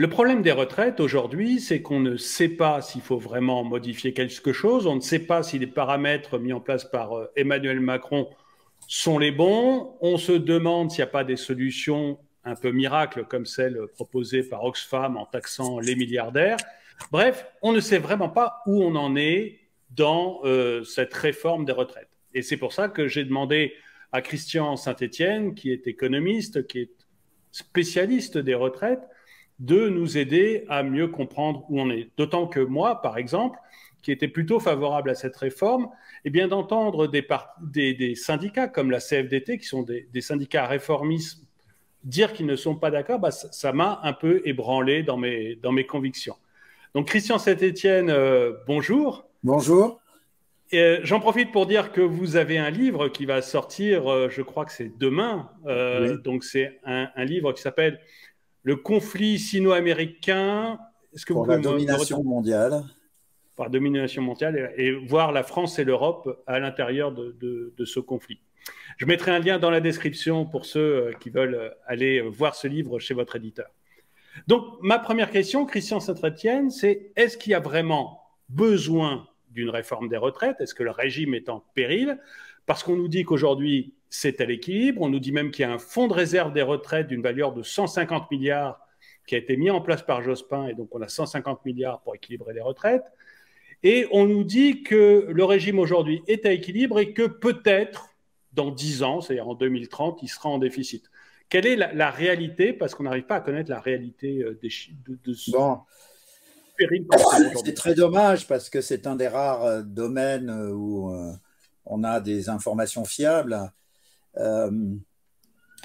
Le problème des retraites aujourd'hui, c'est qu'on ne sait pas s'il faut vraiment modifier quelque chose, on ne sait pas si les paramètres mis en place par Emmanuel Macron sont les bons, on se demande s'il n'y a pas des solutions un peu miracles comme celle proposée par Oxfam en taxant les milliardaires. Bref, on ne sait vraiment pas où on en est dans cette réforme des retraites. Et c'est pour ça que j'ai demandé à Christian Saint-Etienne, qui est économiste, qui est spécialiste des retraites, de nous aider à mieux comprendre où on est. D'autant que moi, par exemple, qui était plutôt favorable à cette réforme, eh bien d'entendre des syndicats comme la CFDT, qui sont des syndicats réformistes, dire qu'ils ne sont pas d'accord, bah, ça m'a un peu ébranlé dans mes convictions. Donc Christian Saint-Etienne, bonjour. Bonjour. J'en profite pour dire que vous avez un livre qui va sortir, je crois que c'est demain. Oui. Donc c'est un livre qui s'appelle Le conflit sino-américain. Est-ce que vous Pour pouvez la me domination mondiale. par domination mondiale et voir la France et l'Europe à l'intérieur de ce conflit. Je mettrai un lien dans la description pour ceux qui veulent aller voir ce livre chez votre éditeur. Donc, ma première question, Christian Saint-Etienne, c'est est-ce qu'il y a vraiment besoin d'une réforme des retraites? Est-ce que le régime est en péril? Parce qu'on nous dit qu'aujourd'hui, c'est à l'équilibre. On nous dit même qu'il y a un fonds de réserve des retraites d'une valeur de 150 milliards qui a été mis en place par Jospin, et donc on a 150 milliards pour équilibrer les retraites. Et on nous dit que le régime aujourd'hui est à équilibre et que peut-être, dans 10 ans, c'est-à-dire en 2030, il sera en déficit. Quelle est la réalité? Parce qu'on n'arrive pas à connaître la réalité de ce Bon, péril qu'on court c'est aujourd'hui. très dommage parce que c'est un des rares domaines où on a des informations fiables. Euh,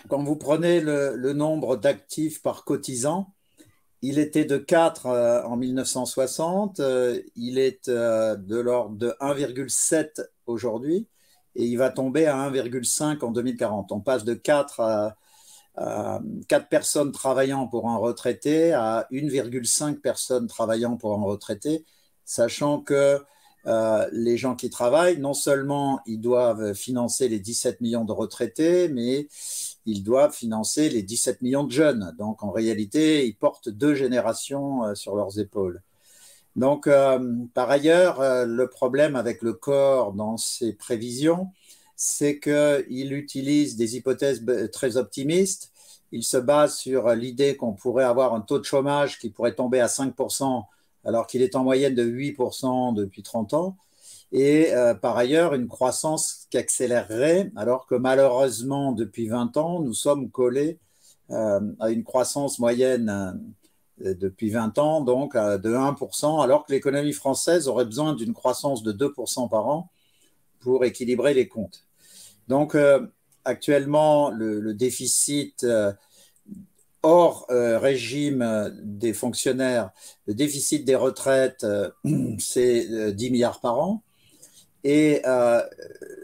Quand vous prenez le nombre d'actifs par cotisant, il était de 4 en 1960, il est de l'ordre de 1,7 aujourd'hui et il va tomber à 1,5 en 2040. On passe de 4 à 4 personnes travaillant pour un retraité à 1,5 personnes travaillant pour un retraité, sachant que les gens qui travaillent, non seulement ils doivent financer les 17 millions de retraités, mais ils doivent financer les 17 millions de jeunes. Donc en réalité, ils portent 2 générations sur leurs épaules. Donc par ailleurs, le problème avec le corps dans ses prévisions, c'est qu'il utilise des hypothèses très optimistes. Il se base sur l'idée qu'on pourrait avoir un taux de chômage qui pourrait tomber à 5%, alors qu'il est en moyenne de 8% depuis 30 ans. Et par ailleurs, une croissance qui accélérerait, alors que malheureusement, depuis 20 ans, nous sommes collés à une croissance moyenne depuis 20 ans, donc de 1%, alors que l'économie française aurait besoin d'une croissance de 2% par an pour équilibrer les comptes. Donc, actuellement, le déficit hors régime des fonctionnaires, le déficit des retraites, c'est 10 milliards par an. Et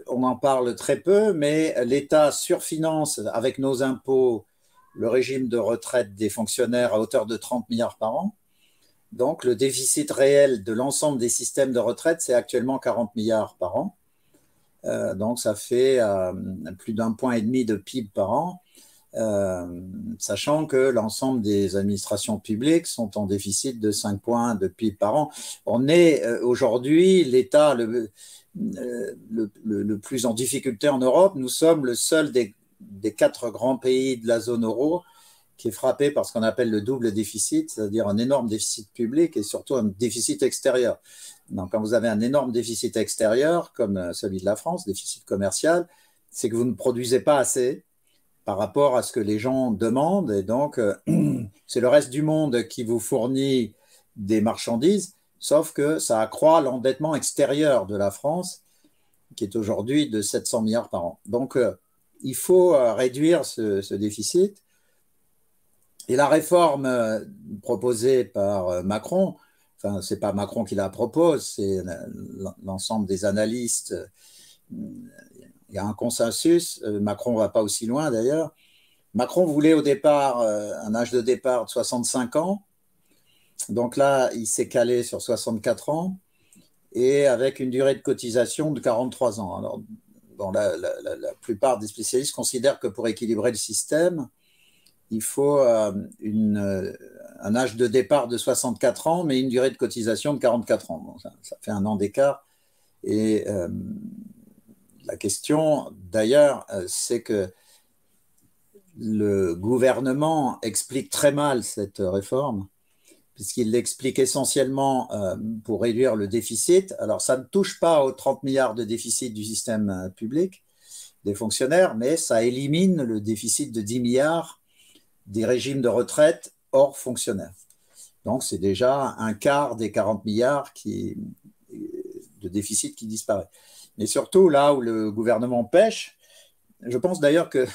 on en parle très peu, mais l'État surfinance avec nos impôts le régime de retraite des fonctionnaires à hauteur de 30 milliards par an. Donc, le déficit réel de l'ensemble des systèmes de retraite, c'est actuellement 40 milliards par an. Donc, ça fait plus d'1,5 point de PIB par an, sachant que l'ensemble des administrations publiques sont en déficit de 5 points de PIB par an. On est aujourd'hui l'État le plus en difficulté en Europe. Nous sommes le seul des 4 grands pays de la zone euro qui est frappé par ce qu'on appelle le double déficit, c'est-à-dire un énorme déficit public et surtout un déficit extérieur. Donc, quand vous avez un énorme déficit extérieur, comme celui de la France, déficit commercial, c'est que vous ne produisez pas assez par rapport à ce que les gens demandent. Et donc, c'est le reste du monde qui vous fournit des marchandises, sauf que ça accroît l'endettement extérieur de la France, qui est aujourd'hui de 700 milliards par an. Donc, il faut réduire ce déficit. Et la réforme proposée par Macron, enfin, ce n'est pas Macron qui la propose, c'est l'ensemble des analystes. Il y a un consensus. Macron ne va pas aussi loin d'ailleurs. Macron voulait au départ un âge de départ de 65 ans. Donc là, il s'est calé sur 64 ans et avec une durée de cotisation de 43 ans. Alors, bon, la plupart des spécialistes considèrent que pour équilibrer le système, il faut un âge de départ de 64 ans, mais une durée de cotisation de 44 ans. Bon, ça fait un an d'écart. Et la question, d'ailleurs, c'est que le gouvernement explique très mal cette réforme, puisqu'il l'explique essentiellement pour réduire le déficit. Alors, ça ne touche pas aux 30 milliards de déficit du système public des fonctionnaires, mais ça élimine le déficit de 10 milliards des régimes de retraite hors fonctionnaires. Donc, c'est déjà un quart des 40 milliards de déficit qui disparaît. Mais surtout, là où le gouvernement pêche, je pense d'ailleurs que,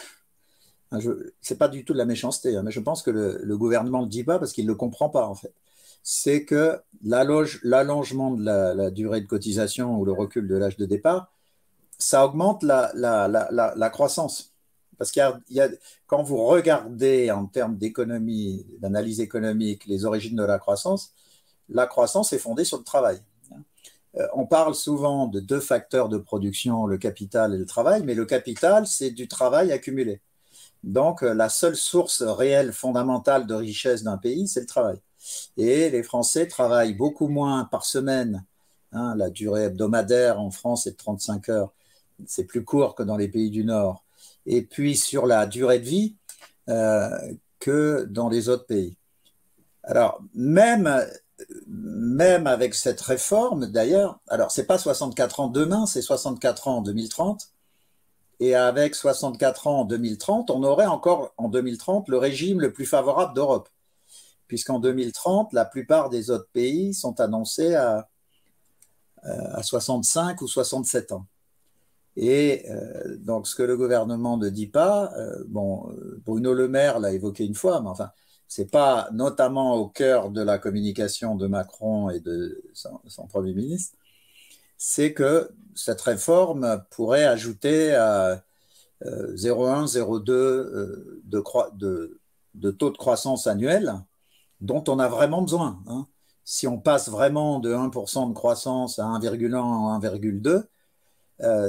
c'est pas du tout de la méchanceté, mais je pense que le gouvernement ne le dit pas parce qu'il ne le comprend pas, en fait. C'est que l'allongement de la durée de cotisation ou le recul de l'âge de départ, ça augmente la croissance. Parce quand vous regardez en termes d'économie, d'analyse économique, les origines de la croissance est fondée sur le travail. On parle souvent de deux facteurs de production, le capital et le travail, mais le capital, c'est du travail accumulé. Donc, la seule source réelle, fondamentale de richesse d'un pays, c'est le travail. Et les Français travaillent beaucoup moins par semaine. La durée hebdomadaire en France est de 35 heures. C'est plus court que dans les pays du Nord. Et puis, sur la durée de vie, que dans les autres pays. Alors, même avec cette réforme, d'ailleurs, alors, c'est pas 64 ans demain, c'est 64 ans en 2030. Et avec 64 ans en 2030, on aurait encore en 2030 le régime le plus favorable d'Europe. Puisqu'en 2030, la plupart des autres pays sont annoncés à 65 ou 67 ans. Et donc, ce que le gouvernement ne dit pas, Bruno Le Maire l'a évoqué une fois, mais enfin, c'est pas notamment au cœur de la communication de Macron et de son Premier ministre, c'est que cette réforme pourrait ajouter à 0,1, 0,2 de taux de croissance annuel dont on a vraiment besoin. Si on passe vraiment de 1% de croissance à 1,1 à 1,2,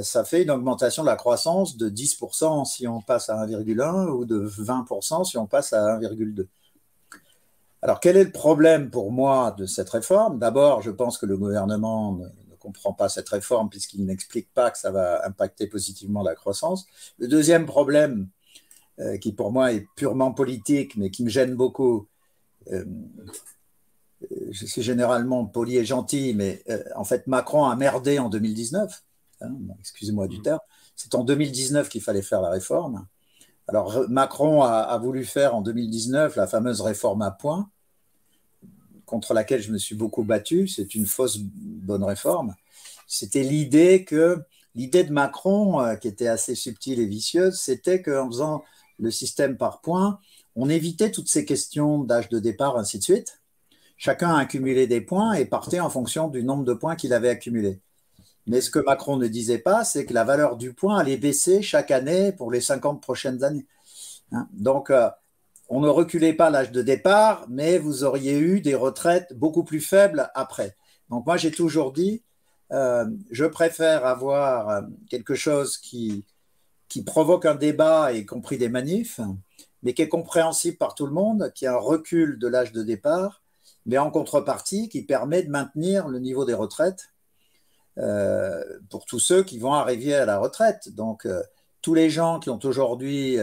ça fait une augmentation de la croissance de 10% si on passe à 1,1 ou de 20% si on passe à 1,2. Alors, quel est le problème pour moi de cette réforme? D'abord, je pense que le gouvernement ne comprend pas cette réforme puisqu'il n'explique pas que ça va impacter positivement la croissance. Le deuxième problème, qui pour moi est purement politique, mais qui me gêne beaucoup, je suis généralement poli et gentil, mais en fait, Macron a merdé en 2019. Excusez-moi du terme. C'est en 2019 qu'il fallait faire la réforme. Alors, Macron a voulu faire en 2019 la fameuse réforme à points, contre laquelle je me suis beaucoup battu. C'est une fausse bonne réforme. C'était l'idée de Macron, qui était assez subtile et vicieuse, c'était qu'en faisant le système par points, on évitait toutes ces questions d'âge de départ, ainsi de suite. Chacun accumulait des points et partait en fonction du nombre de points qu'il avait accumulés. Mais ce que Macron ne disait pas, c'est que la valeur du point allait baisser chaque année pour les 50 prochaines années. Donc, on ne reculait pas l'âge de départ, mais vous auriez eu des retraites beaucoup plus faibles après. Donc, moi, j'ai toujours dit, je préfère avoir quelque chose qui provoque un débat, y compris des manifs, mais qui est compréhensible par tout le monde, qui a un recul de l'âge de départ, mais en contrepartie, qui permet de maintenir le niveau des retraites pour tous ceux qui vont arriver à la retraite. Donc, tous les gens qui ont aujourd'hui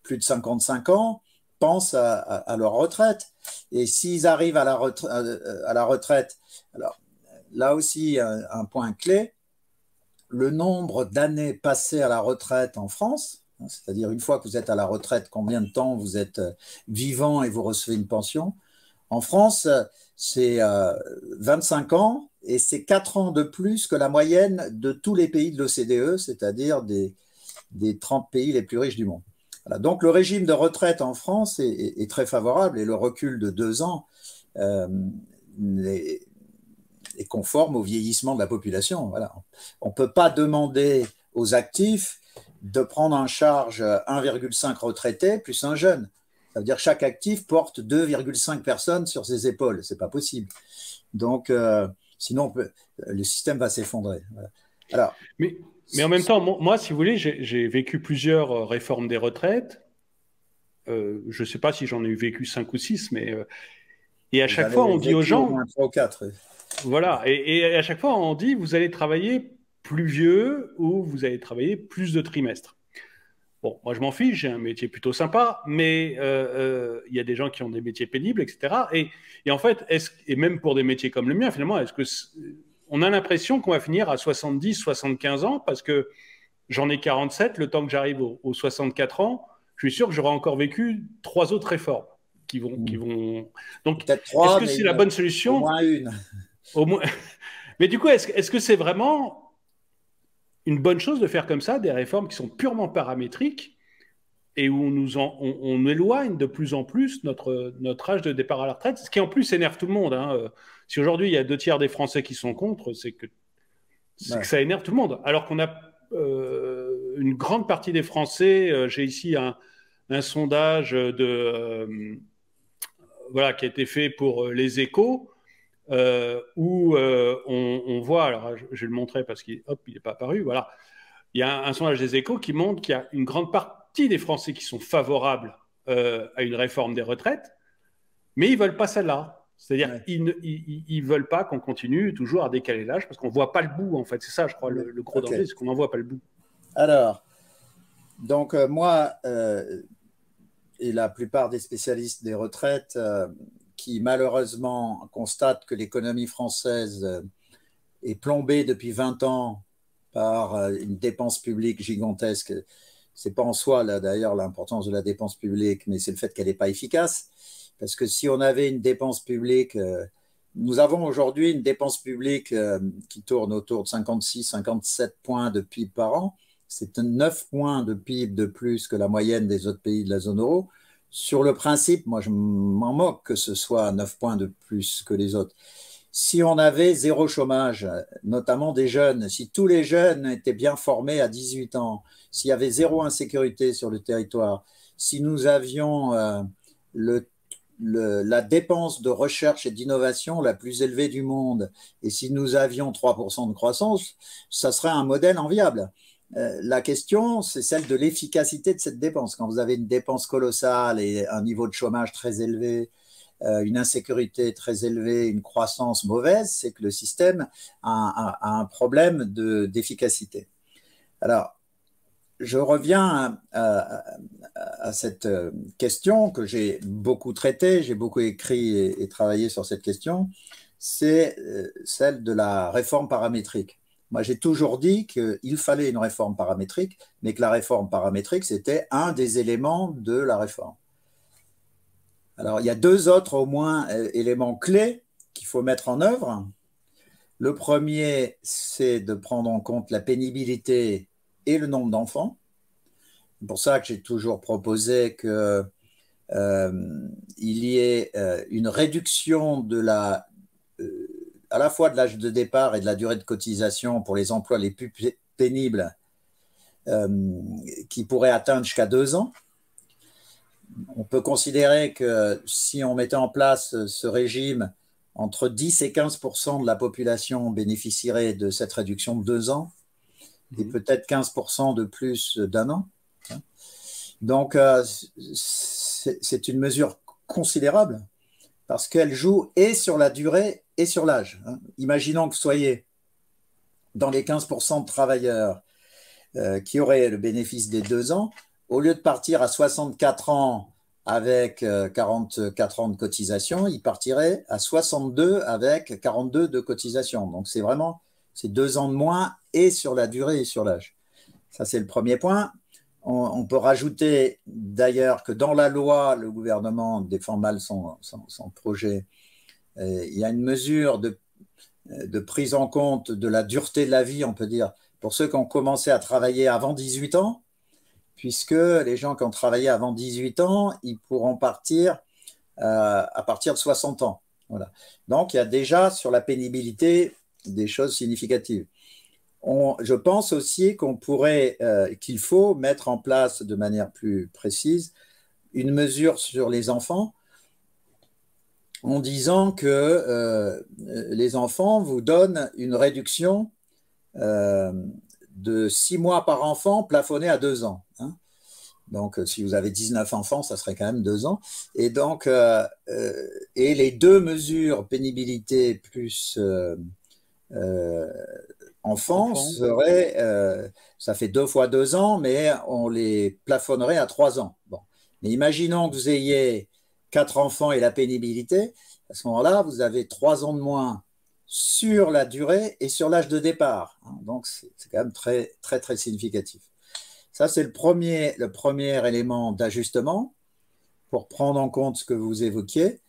plus de 55 ans pensent à leur retraite. Et s'ils arrivent à la retraite, alors là aussi, un point clé, le nombre d'années passées à la retraite en France, c'est-à-dire une fois que vous êtes à la retraite, combien de temps vous êtes vivant et vous recevez une pension. En France, c'est 25 ans et c'est 4 ans de plus que la moyenne de tous les pays de l'OCDE, c'est-à-dire des 30 pays les plus riches du monde. Voilà. Donc le régime de retraite en France est très favorable et le recul de 2 ans est conforme au vieillissement de la population. Voilà. On ne peut pas demander aux actifs de prendre en charge 1,5 retraités plus un jeune. Ça veut dire que chaque actif porte 2,5 personnes sur ses épaules. Ce n'est pas possible. Donc, sinon, le système va s'effondrer. Voilà. Alors, mais en même temps, moi, si vous voulez, j'ai vécu plusieurs réformes des retraites. je ne sais pas si j'en ai vécu 5 ou 6, mais et à Vous chaque avez fois, on dit aux vécu au gens, moins 3 ou 4. voilà, et à chaque fois, on dit, vous allez travailler plus vieux ou vous allez travailler plus de trimestres. Bon, moi, je m'en fiche, j'ai un métier plutôt sympa, mais il y a des gens qui ont des métiers pénibles, etc. Et en fait, et même pour des métiers comme le mien, finalement, on a l'impression qu'on va finir à 70, 75 ans, parce que j'en ai 47, le temps que j'arrive aux 64 ans, je suis sûr que j'aurai encore vécu 3 autres réformes qui vont... Donc, Peut-être est-ce 3, que mais c'est la bonne au solution? moins une. Au moins... Mais du coup, est-ce que c'est vraiment une bonne chose de faire comme ça des réformes qui sont purement paramétriques et où on éloigne de plus en plus notre âge de départ à la retraite, ce qui en plus énerve tout le monde, hein. Si aujourd'hui il y a 2 tiers des Français qui sont contre, c'est que Ouais. ça énerve tout le monde. Alors qu'on a une grande partie des Français, j'ai ici un sondage voilà, qui a été fait pour les Échos, où on voit, alors je vais le montrer parce qu'il n'est pas apparu, voilà. Il y a un sondage des Échos qui montre qu'il y a une grande partie des Français qui sont favorables à une réforme des retraites, mais ils ne veulent pas celle-là. C'est-à-dire Ouais. qu'ils ne veulent pas qu'on continue toujours à décaler l'âge parce qu'on ne voit pas le bout, en fait. C'est ça, je crois, le gros Ok. danger, c'est qu'on n'en voit pas le bout. Alors, donc moi, et la plupart des spécialistes des retraites qui malheureusement constatent que l'économie française est plombée depuis 20 ans par une dépense publique gigantesque. C'est pas en soi, là, d'ailleurs, l'importance de la dépense publique, mais c'est le fait qu'elle n'est pas efficace. Parce que si on avait une dépense publique, nous avons aujourd'hui une dépense publique qui tourne autour de 56-57 points de PIB par an. C'est 9 points de PIB de plus que la moyenne des autres pays de la zone euro. Sur le principe, moi, je m'en moque que ce soit 9 points de plus que les autres. Si on avait zéro chômage, notamment des jeunes, si tous les jeunes étaient bien formés à 18 ans, s'il y avait zéro insécurité sur le territoire, si nous avions la dépense de recherche et d'innovation la plus élevée du monde, et si nous avions 3% de croissance, ça serait un modèle enviable. La question, c'est celle de l'efficacité de cette dépense. Quand vous avez une dépense colossale et un niveau de chômage très élevé, une insécurité très élevée, une croissance mauvaise, c'est que le système a un problème d'efficacité. Alors, je reviens à cette question que j'ai beaucoup traitée, j'ai beaucoup écrit et travaillé sur cette question, c'est celle de la réforme paramétrique. Moi, j'ai toujours dit qu'il fallait une réforme paramétrique, mais que la réforme paramétrique, c'était un des éléments de la réforme. Alors, il y a 2 autres, au moins, éléments clés qu'il faut mettre en œuvre. Le premier, c'est de prendre en compte la pénibilité et le nombre d'enfants. C'est pour ça que j'ai toujours proposé qu'il y ait une réduction à la fois de l'âge de départ et de la durée de cotisation pour les emplois les plus pénibles qui pourraient atteindre jusqu'à 2 ans. On peut considérer que si on mettait en place ce régime, entre 10 et 15% de la population bénéficierait de cette réduction de 2 ans et peut-être 15% de plus d'1 an. Donc, c'est une mesure considérable parce qu'elle joue et sur la durée et sur l'âge. Imaginons que vous soyez dans les 15% de travailleurs qui auraient le bénéfice des 2 ans, au lieu de partir à 64 ans avec 44 ans de cotisation, ils partiraient à 62 avec 42 de cotisation. Donc, c'est 2 ans de moins et sur la durée et sur l'âge. Ça, c'est le premier point. On peut rajouter d'ailleurs que dans la loi, le gouvernement défend mal son projet. Il y a une mesure de prise en compte de la dureté de la vie, on peut dire, pour ceux qui ont commencé à travailler avant 18 ans, puisque les gens qui ont travaillé avant 18 ans, ils pourront partir à partir de 60 ans. Voilà. Donc, il y a déjà sur la pénibilité des choses significatives. Je pense aussi qu'il faut mettre en place de manière plus précise une mesure sur les enfants en disant que les enfants vous donnent une réduction de 6 mois par enfant plafonnée à 2 ans. Donc, si vous avez 19 enfants, ça serait quand même 2 ans. Et donc, et les deux mesures, pénibilité plus enfants, seraient, ça fait 2 fois 2 ans, mais on les plafonnerait à 3 ans. Bon. Mais imaginons que vous ayez 4 enfants et la pénibilité. À ce moment-là, vous avez 3 ans de moins sur la durée et sur l'âge de départ. Donc, c'est quand même très, très, très significatif. Ça, c'est le premier élément d'ajustement pour prendre en compte ce que vous évoquiez.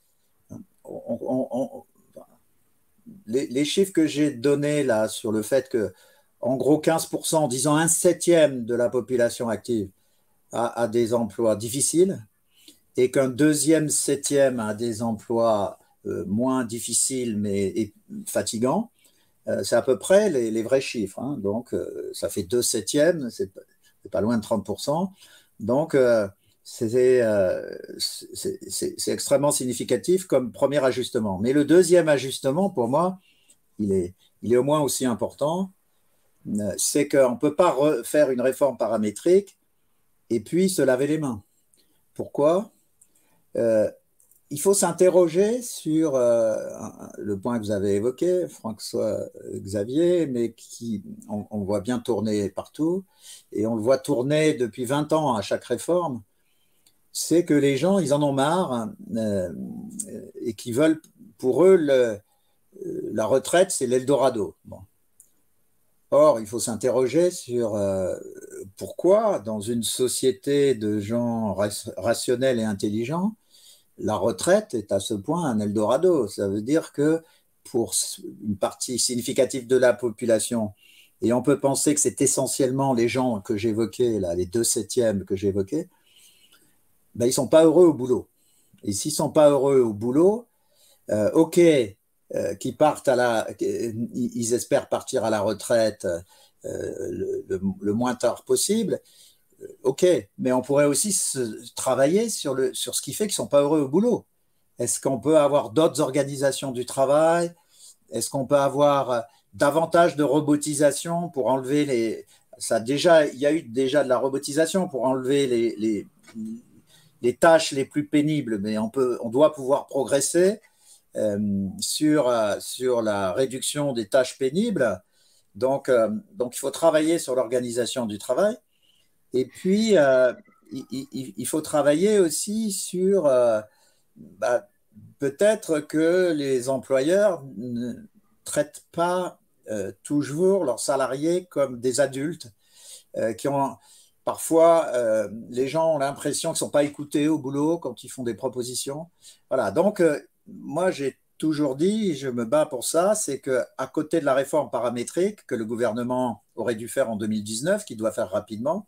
Les chiffres que j'ai donnés là sur le fait que, en gros, 15%, disons 1/7 de la population active a des emplois difficiles et qu'un 2/7 a des emplois moins difficiles mais fatigants, c'est à peu près les vrais chiffres. Donc, ça fait 2/7, c'est pas loin de 30%. Donc, c'est extrêmement significatif comme premier ajustement. Mais le deuxième ajustement, pour moi, il est au moins aussi important. C'est qu'on ne peut pas faire une réforme paramétrique et puis se laver les mains. Pourquoi ? Il faut s'interroger sur le point que vous avez évoqué, François-Xavier, mais on voit bien tourner partout, et on le voit tourner depuis 20 ans à chaque réforme, c'est que les gens, ils en ont marre et qui veulent, pour eux, la retraite, c'est l'Eldorado. Bon. Or, il faut s'interroger sur pourquoi, dans une société de gens rationnels et intelligents, la retraite est à ce point un Eldorado. Ça veut dire que pour une partie significative de la population, et on peut penser que c'est essentiellement les gens que j'évoquais, là, les 2/7 que j'évoquais, ben, ils ne sont pas heureux au boulot. Et s'ils ne sont pas heureux au boulot, OK, qu'ils partent ils espèrent partir à la retraite le moins tard possible. OK, mais on pourrait aussi travailler sur ce qui fait qu'ils ne sont pas heureux au boulot. Est-ce qu'on peut avoir d'autres organisations du travail? Est-ce qu'on peut avoir davantage de robotisation pour enlever il y a eu déjà de la robotisation pour enlever les tâches les plus pénibles, mais on doit pouvoir progresser sur la réduction des tâches pénibles. Donc, il faut travailler sur l'organisation du travail. Et puis, il faut travailler aussi sur peut-être que les employeurs ne traitent pas toujours leurs salariés comme des adultes qui ont parfois, les gens ont l'impression qu'ils ne sont pas écoutés au boulot quand ils font des propositions. Voilà, donc moi j'ai toujours dit, je me bats pour ça, c'est qu'à côté de la réforme paramétrique que le gouvernement aurait dû faire en 2019, qu'il doit faire rapidement,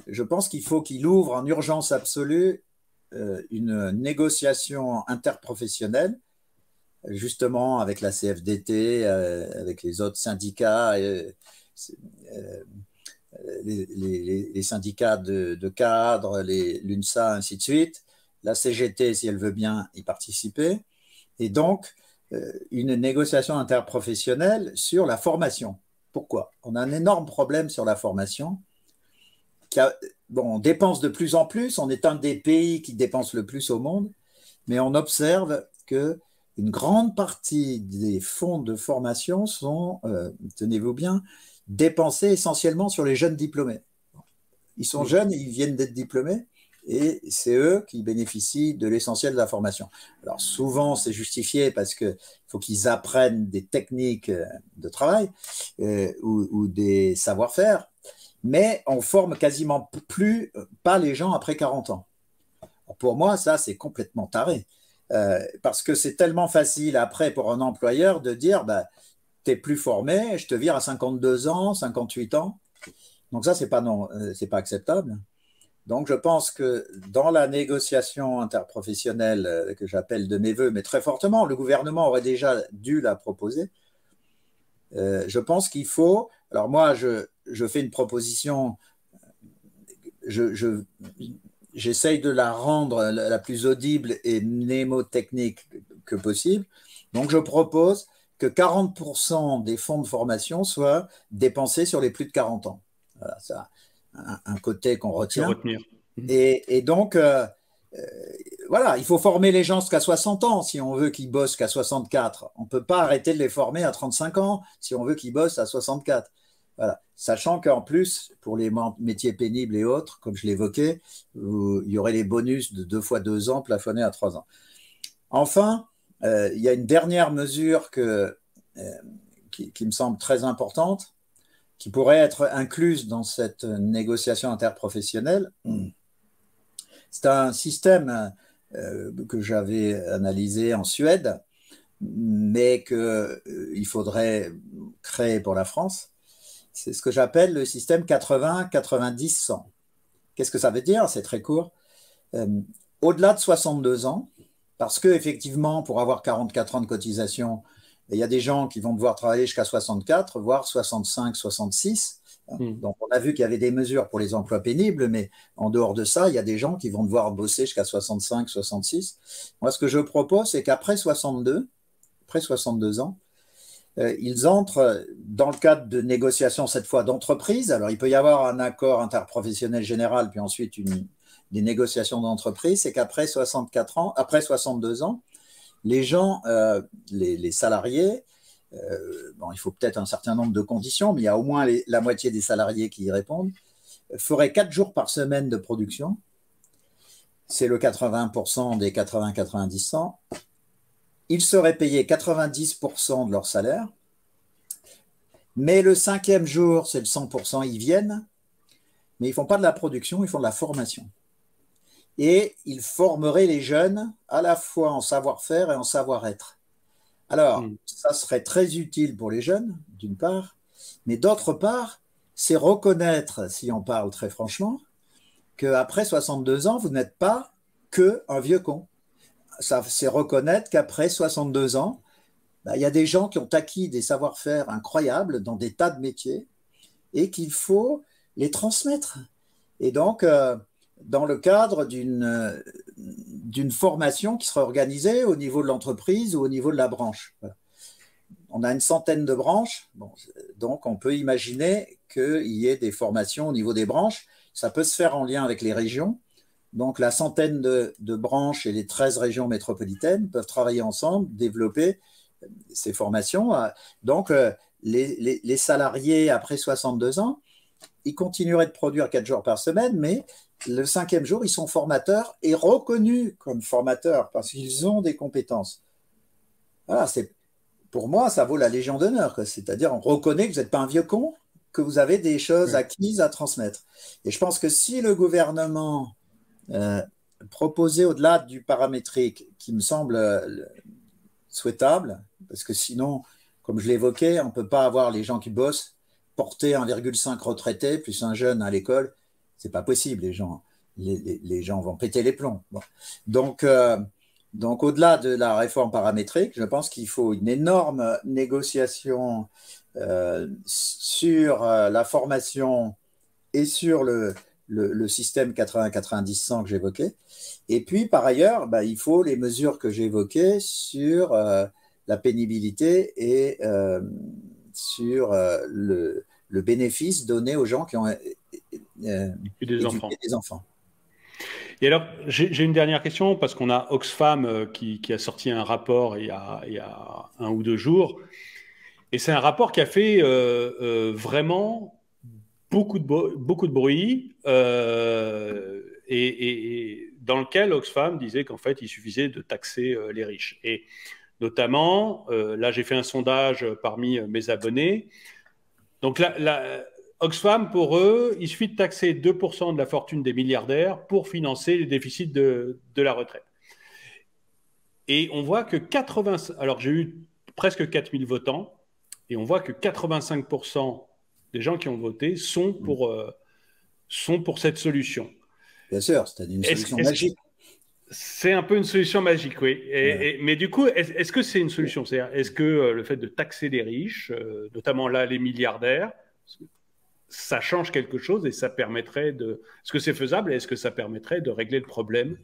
je pense qu'il faut qu'il ouvre en urgence absolue une négociation interprofessionnelle, justement avec la CFDT, avec les autres syndicats, les syndicats de cadres, l'UNSA, ainsi de suite, la CGT, si elle veut bien y participer, et donc une négociation interprofessionnelle sur la formation. Pourquoi ? On a un énorme problème sur la formation. On dépense de plus en plus, on est un des pays qui dépense le plus au monde, mais on observe qu'une grande partie des fonds de formation sont, tenez-vous bien, dépensés essentiellement sur les jeunes diplômés. Ils sont jeunes, ils viennent d'être diplômés, et c'est eux qui bénéficient de l'essentiel de la formation. Alors souvent, c'est justifié parce qu'il faut qu'ils apprennent des techniques de travail ou des savoir-faire, mais on forme quasiment pas les gens après 40 ans. Pour moi, ça, c'est complètement taré. Parce que c'est tellement facile après pour un employeur de dire tu n'es plus formé, je te vire à 52 ans, 58 ans. Donc ça, c'est pas acceptable. Donc je pense que dans la négociation interprofessionnelle que j'appelle de mes voeux, mais très fortement, le gouvernement aurait déjà dû la proposer. Je pense qu'il faut… Alors moi, je fais une proposition, j'essaye de la rendre la plus audible et mnémotechnique que possible. Donc je propose que 40% des fonds de formation soient dépensés sur les plus de 40 ans. Voilà, ça a un côté qu'on retient. Et donc, voilà, il faut former les gens jusqu'à 60 ans si on veut qu'ils bossent qu'à 64. On ne peut pas arrêter de les former à 35 ans si on veut qu'ils bossent à 64. Voilà. Sachant qu'en plus, pour les métiers pénibles et autres, comme je l'évoquais, il y aurait les bonus de 2 fois 2 ans plafonnés à 3 ans. Enfin, il y a une dernière mesure qui me semble très importante, qui pourrait être incluse dans cette négociation interprofessionnelle. C'est un système que j'avais analysé en Suède, mais qu'il faudrait créer pour la France. C'est ce que j'appelle le système 80-90-100. Qu'est-ce que ça veut dire? C'est très court. Au-delà de 62 ans, parce qu'effectivement, pour avoir 44 ans de cotisation, il y a des gens qui vont devoir travailler jusqu'à 64, voire 65, 66. Donc, on a vu qu'il y avait des mesures pour les emplois pénibles, mais en dehors de ça, il y a des gens qui vont devoir bosser jusqu'à 65, 66. Moi, ce que je propose, c'est qu'après 62 ans, ils entrent dans le cadre de négociations, cette fois d'entreprise. Alors, il peut y avoir un accord interprofessionnel général, puis ensuite des négociations d'entreprise. C'est qu'après 64 ans, après 62 ans, les gens, les salariés, bon, il faut peut-être un certain nombre de conditions, mais il y a au moins la moitié des salariés qui y répondent, feraient 4 jours par semaine de production. C'est le 80% des 80-90-100. Ils seraient payés 90% de leur salaire, mais le 5e jour, c'est le 100%, ils viennent, mais ils ne font pas de la production, ils font de la formation. Et ils formeraient les jeunes à la fois en savoir-faire et en savoir-être. Alors, ça serait très utile pour les jeunes, d'une part, mais d'autre part, c'est reconnaître, si on parle très franchement, qu'après 62 ans, vous n'êtes pas qu'un vieux con. C'est reconnaître qu'après 62 ans, il y a des gens qui ont acquis des savoir-faire incroyables dans des tas de métiers et qu'il faut les transmettre. Et donc, dans le cadre d'une formation qui sera organisée au niveau de l'entreprise ou au niveau de la branche. Voilà. On a une centaine de branches, bon, donc on peut imaginer qu'il y ait des formations au niveau des branches. Ça peut se faire en lien avec les régions. Donc la centaine de branches et les 13 régions métropolitaines peuvent travailler ensemble, développer ces formations. Donc les salariés après 62 ans, ils continueraient de produire 4 jours par semaine, mais le 5e jour, ils sont formateurs et reconnus comme formateurs parce qu'ils ont des compétences. Voilà, pour moi, ça vaut la Légion d'honneur. C'est-à-dire, on reconnaît que vous n'êtes pas un vieux con, que vous avez des choses acquises à transmettre. Et je pense que si le gouvernement proposait au-delà du paramétrique, qui me semble souhaitable, parce que sinon, comme je l'évoquais, on ne peut pas avoir les gens qui bossent porter 1,5 retraités plus un jeune à l'école. C'est pas possible, les gens vont péter les plombs. Bon. Donc au-delà de la réforme paramétrique, je pense qu'il faut une énorme négociation sur la formation et sur le système 80-90-100 que j'évoquais. Et puis, par ailleurs, il faut les mesures que j'évoquais sur la pénibilité et sur le bénéfice donné aux gens qui ont des enfants. Et alors, j'ai une dernière question, parce qu'on a Oxfam qui a sorti un rapport il y a 1 ou 2 jours, et c'est un rapport qui a fait vraiment beaucoup de bruit, et dans lequel Oxfam disait qu'en fait, il suffisait de taxer les riches. Et notamment, là, j'ai fait un sondage parmi mes abonnés. Donc, Oxfam, pour eux, il suffit de taxer 2% de la fortune des milliardaires pour financer les déficits de la retraite. Et on voit que alors j'ai eu presque 4000 votants, et on voit que 85% des gens qui ont voté sont pour cette solution. Bien sûr, c'est une solution magique. C'est un peu une solution magique, oui. Mais du coup, est-ce que c'est une solution? C'est-à-dire, est-ce que le fait de taxer les riches, notamment là les milliardaires, ça change quelque chose et ça permettrait de... Est-ce que c'est faisable et est-ce que ça permettrait de régler le problème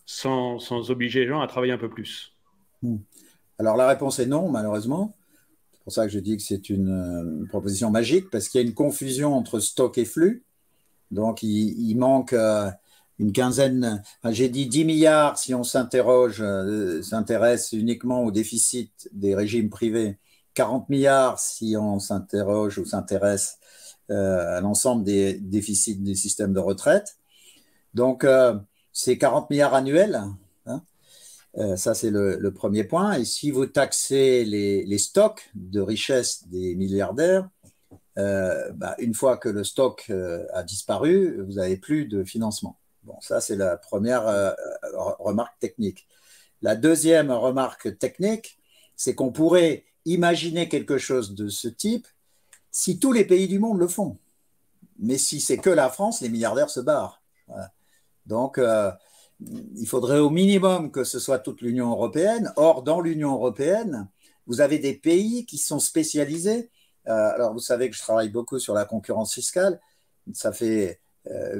sans obliger les gens à travailler un peu plus? Alors la réponse est non, malheureusement. C'est pour ça que je dis que c'est une proposition magique, parce qu'il y a une confusion entre stock et flux. Donc il manque une quinzaine, enfin, j'ai dit 10 milliards si on s'intéresse uniquement au déficit des régimes privés, 40 milliards si on s'interroge ou s'intéresse à l'ensemble des déficits des systèmes de retraite. Donc, c'est 40 milliards annuels. Hein. Ça, c'est le premier point. Et si vous taxez les stocks de richesse des milliardaires, une fois que le stock a disparu, vous n'avez plus de financement. Bon, ça, c'est la première remarque technique. La deuxième remarque technique, c'est qu'on pourrait imaginer quelque chose de ce type si tous les pays du monde le font. Mais si c'est que la France, les milliardaires se barrent. Voilà. Donc, il faudrait au minimum que ce soit toute l'Union européenne. Or, dans l'Union européenne, vous avez des pays qui sont spécialisés. Alors, vous savez que je travaille beaucoup sur la concurrence fiscale. Ça fait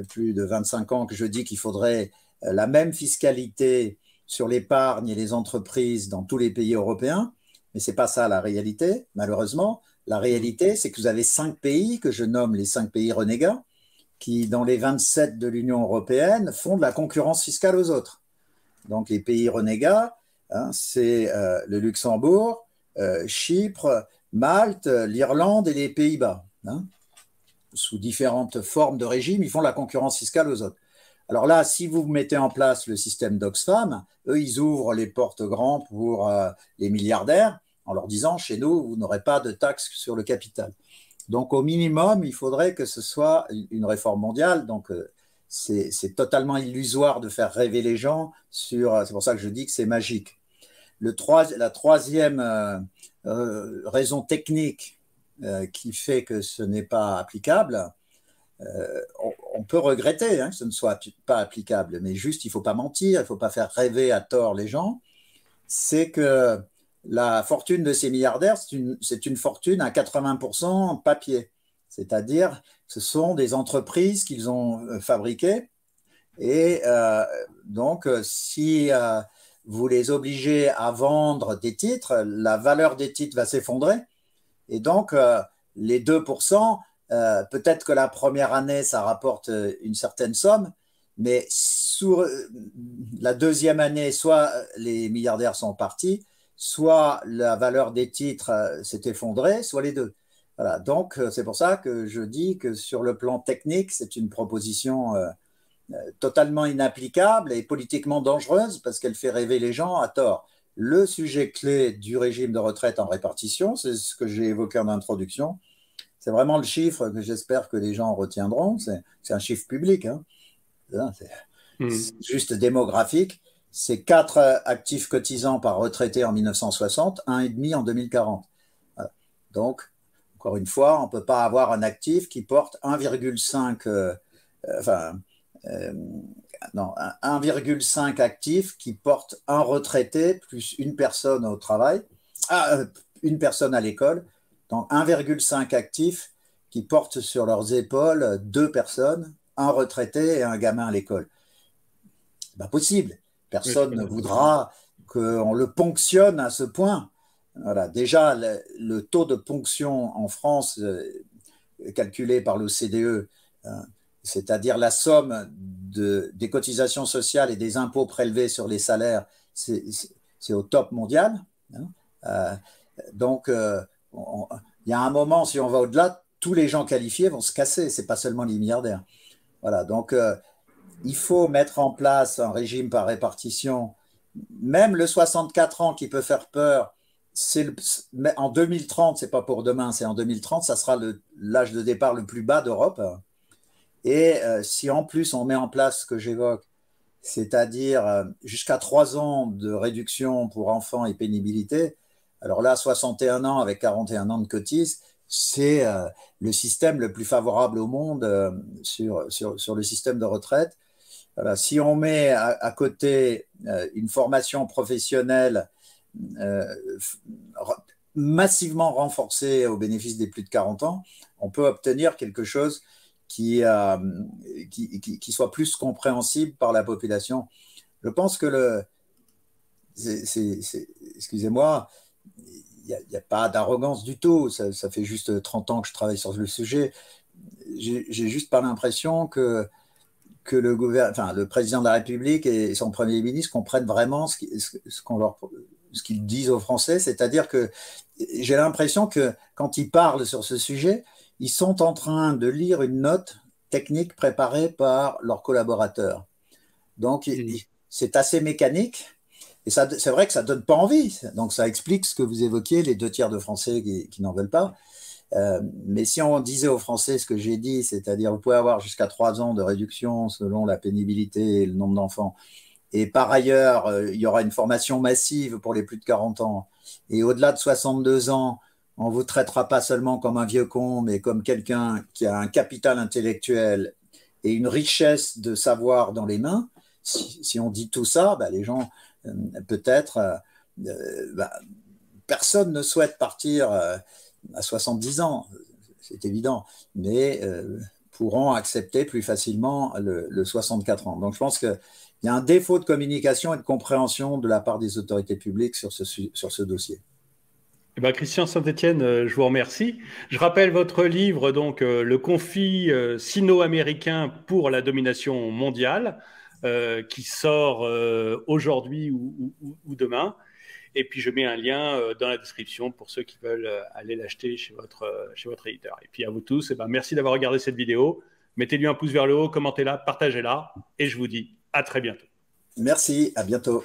plus de 25 ans que je dis qu'il faudrait la même fiscalité sur l'épargne et les entreprises dans tous les pays européens. Mais ce n'est pas ça la réalité, malheureusement. La réalité, c'est que vous avez 5 pays, que je nomme les 5 pays renégats, qui, dans les 27 de l'Union européenne, font de la concurrence fiscale aux autres. Donc, les pays renégats, hein, c'est le Luxembourg, Chypre, Malte, l'Irlande et les Pays-Bas. Hein. Sous différentes formes de régime, ils font la concurrence fiscale aux autres. Alors là, si vous mettez en place le système d'Oxfam, eux, ils ouvrent les portes grands pour les milliardaires en leur disant, chez nous, vous n'aurez pas de taxe sur le capital. Donc, au minimum, il faudrait que ce soit une réforme mondiale. Donc, c'est totalement illusoire de faire rêver les gens sur... C'est pour ça que je dis que c'est magique. La troisième raison technique qui fait que ce n'est pas applicable, on peut regretter que ce ne soit pas applicable, mais juste, il ne faut pas mentir, il ne faut pas faire rêver à tort les gens, c'est que la fortune de ces milliardaires, c'est une fortune à 80% papier. C'est-à-dire, ce sont des entreprises qu'ils ont fabriquées. Et donc, si vous les obligez à vendre des titres, la valeur des titres va s'effondrer. Et donc, les 2%, peut-être que la première année, ça rapporte une certaine somme, mais sur la deuxième année, soit les milliardaires sont partis, soit la valeur des titres s'est effondrée, soit les deux. Voilà. Donc, c'est pour ça que je dis que sur le plan technique, c'est une proposition totalement inapplicable et politiquement dangereuse parce qu'elle fait rêver les gens à tort. Le sujet clé du régime de retraite en répartition, c'est ce que j'ai évoqué en introduction. C'est vraiment le chiffre que j'espère que les gens retiendront. C'est un chiffre public. Hein. C'est juste démographique. C'est 4 actifs cotisants par retraité en 1960, 1,5 en 2040. Voilà. Donc, encore une fois, on ne peut pas avoir un actif qui porte 1,5 1,5 actifs qui porte un retraité plus une personne au travail, une personne à l'école. Donc 1,5 actifs qui portent sur leurs épaules 2 personnes, un retraité et un gamin à l'école. C'est pas possible. Personne ne voudra qu'on le ponctionne à ce point. Voilà. Déjà, le taux de ponction en France, calculé par l'OCDE, c'est-à-dire la somme des cotisations sociales et des impôts prélevés sur les salaires, c'est au top mondial. Hein. Donc, il y a un moment, si on va au-delà, tous les gens qualifiés vont se casser. Ce n'est pas seulement les milliardaires. Voilà. Donc, il faut mettre en place un régime par répartition. Même le 64 ans qui peut faire peur, en 2030, ce n'est pas pour demain, c'est en 2030, ça sera l'âge de départ le plus bas d'Europe. Et si en plus on met en place ce que j'évoque, c'est-à-dire jusqu'à 3 ans de réduction pour enfants et pénibilité, alors là, 61 ans avec 41 ans de cotise, c'est le système le plus favorable au monde sur le système de retraite. Voilà. Si on met à côté une formation professionnelle massivement renforcée au bénéfice des plus de 40 ans, on peut obtenir quelque chose qui soit plus compréhensible par la population. Je pense que excusez-moi, il n'y a pas d'arrogance du tout. Ça fait juste 30 ans que je travaille sur le sujet. J'ai juste pas l'impression que que le président de la République et son Premier ministre comprennent vraiment ce qu'ils disent aux Français. C'est-à-dire que j'ai l'impression que quand ils parlent sur ce sujet, ils sont en train de lire une note technique préparée par leurs collaborateurs. Donc, c'est assez mécanique. Et c'est vrai que ça ne donne pas envie. Donc, ça explique ce que vous évoquiez, les 2 tiers de Français qui n'en veulent pas. Mais si on disait aux Français ce que j'ai dit, c'est-à-dire vous pouvez avoir jusqu'à 3 ans de réduction selon la pénibilité et le nombre d'enfants, et par ailleurs, il y aura une formation massive pour les plus de 40 ans, et au-delà de 62 ans, on ne vous traitera pas seulement comme un vieux con, mais comme quelqu'un qui a un capital intellectuel et une richesse de savoir dans les mains. Si on dit tout ça, bah, les gens, peut-être, personne ne souhaite partir à 70 ans, c'est évident, mais pourront accepter plus facilement le 64 ans. Donc je pense qu'il y a un défaut de communication et de compréhension de la part des autorités publiques sur ce dossier. Eh ben, Christian Saint-Etienne, je vous remercie. Je rappelle votre livre, donc, Le conflit sino-américain pour la domination mondiale, qui sort aujourd'hui ou demain. Et puis, je mets un lien dans la description pour ceux qui veulent aller l'acheter chez votre éditeur. Et puis, à vous tous, eh ben, merci d'avoir regardé cette vidéo. Mettez-lui un pouce vers le haut, commentez-la, partagez-la. Et je vous dis à très bientôt. Merci, à bientôt.